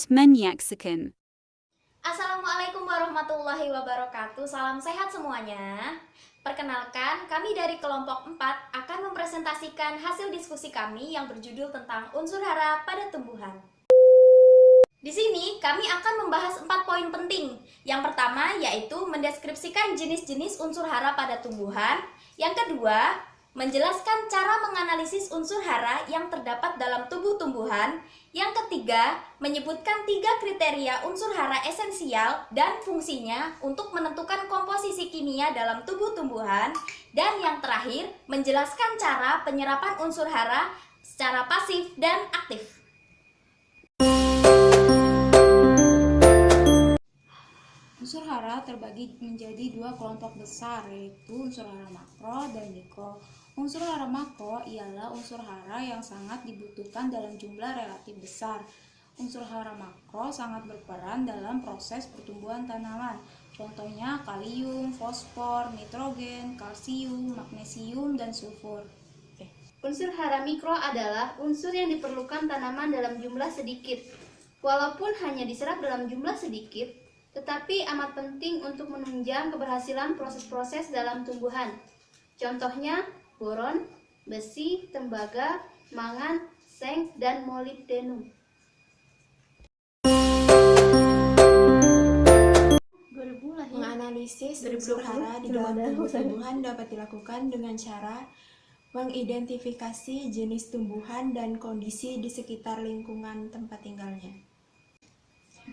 menyaksikan. Assalamualaikum warahmatullahi wabarakatuh. Salam sehat semuanya. Perkenalkan, kami dari kelompok 4 akan mempresentasikan hasil diskusi kami yang berjudul tentang unsur hara pada tumbuhan. Di sini kami akan membahas 4 poin penting. Yang pertama yaitu mendeskripsikan jenis-jenis unsur hara pada tumbuhan. Yang kedua, menjelaskan cara menganalisis unsur hara yang terdapat dalam tubuh tumbuhan. Yang ketiga, menyebutkan 3 kriteria unsur hara esensial dan fungsinya untuk menentukan komposisi kimia dalam tubuh tumbuhan. Dan yang terakhir, menjelaskan cara penyerapan unsur hara secara pasif dan aktif. Unsur hara terbagi menjadi 2 kelompok besar, yaitu unsur hara makro dan mikro. Unsur hara makro ialah unsur hara yang sangat dibutuhkan dalam jumlah relatif besar. Unsur hara makro sangat berperan dalam proses pertumbuhan tanaman. Contohnya kalium, fosfor, nitrogen, kalsium, magnesium, dan sulfur. Unsur hara mikro adalah unsur yang diperlukan tanaman dalam jumlah sedikit. Walaupun hanya diserap dalam jumlah sedikit, tetapi amat penting untuk menunjang keberhasilan proses-proses dalam tumbuhan. Contohnya boron, besi, tembaga, mangan, seng, dan molibdenum. Menganalisis unsur hara di dalam tumbuhan dapat dilakukan dengan cara mengidentifikasi jenis tumbuhan dan kondisi di sekitar lingkungan tempat tinggalnya.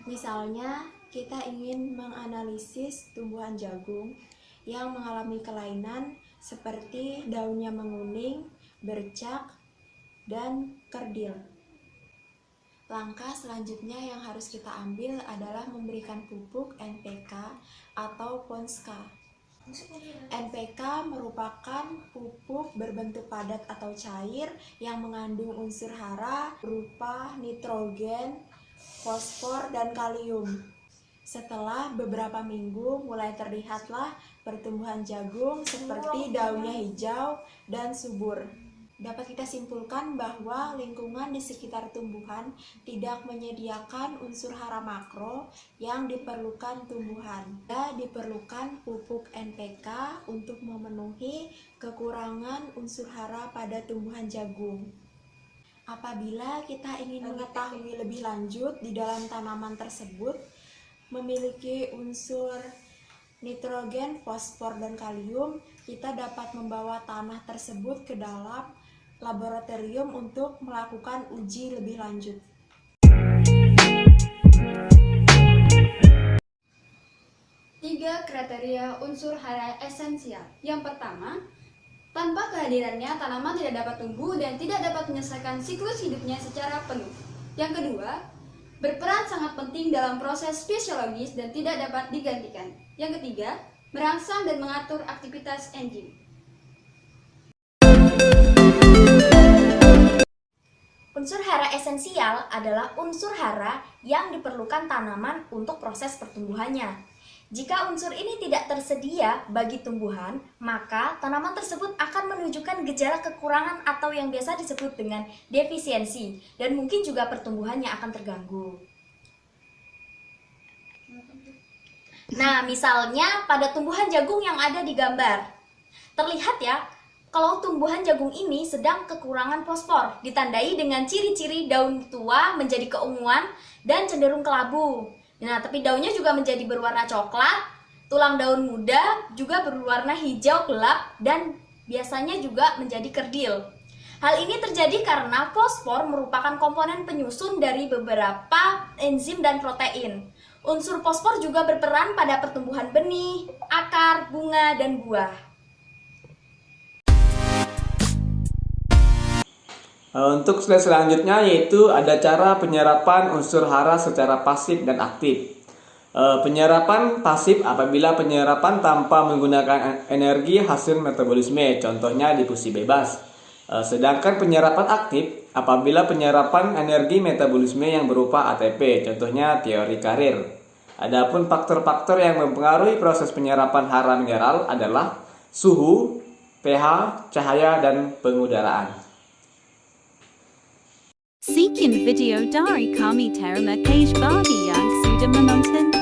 Misalnya, kita ingin menganalisis tumbuhan jagung yang mengalami kelainan seperti daunnya menguning, bercak, dan kerdil. Langkah selanjutnya yang harus kita ambil adalah memberikan pupuk NPK atau Ponska. NPK merupakan pupuk berbentuk padat atau cair yang mengandung unsur hara berupa nitrogen, fosfor, dan kalium. Setelah beberapa minggu mulai terlihatlah pertumbuhan jagung seperti daunnya hijau dan subur. Dapat kita simpulkan bahwa lingkungan di sekitar tumbuhan tidak menyediakan unsur hara makro yang diperlukan tumbuhan. Diperlukan pupuk NPK untuk memenuhi kekurangan unsur hara pada tumbuhan jagung. Apabila kita ingin mengetahui lebih lanjut di dalam tanaman tersebut memiliki unsur nitrogen, fosfor, dan kalium, kita dapat membawa tanah tersebut ke dalam laboratorium untuk melakukan uji lebih lanjut. Tiga kriteria unsur hara esensial. Yang pertama, tanpa kehadirannya tanaman tidak dapat tumbuh dan tidak dapat menyelesaikan siklus hidupnya secara penuh. Yang kedua, berperan sangat penting dalam proses fisiologis dan tidak dapat digantikan. Yang ketiga, merangsang dan mengatur aktivitas enzim. Unsur hara esensial adalah unsur hara yang diperlukan tanaman untuk proses pertumbuhannya. Jika unsur ini tidak tersedia bagi tumbuhan, maka tanaman tersebut akan menunjukkan gejala kekurangan atau yang biasa disebut dengan defisiensi, dan mungkin juga pertumbuhannya akan terganggu. Nah, misalnya pada tumbuhan jagung yang ada di gambar, terlihat ya, kalau tumbuhan jagung ini sedang kekurangan fosfor, ditandai dengan ciri-ciri daun tua menjadi keunguan dan cenderung kelabu. Nah, tapi daunnya juga menjadi berwarna coklat, tulang daun muda juga berwarna hijau gelap, dan biasanya juga menjadi kerdil. Hal ini terjadi karena fosfor merupakan komponen penyusun dari beberapa enzim dan protein. Unsur fosfor juga berperan pada pertumbuhan benih, akar, bunga, dan buah. Untuk slide selanjutnya yaitu ada cara penyerapan unsur hara secara pasif dan aktif. Penyerapan pasif apabila penyerapan tanpa menggunakan energi hasil metabolisme, contohnya difusi bebas. Sedangkan penyerapan aktif apabila penyerapan energi metabolisme yang berupa ATP, contohnya teori Karir. Adapun faktor-faktor yang mempengaruhi proses penyerapan hara mineral adalah suhu, pH, cahaya, dan pengudaraan. Sekian video dari kami terima kasih bagi yang sudah menonton.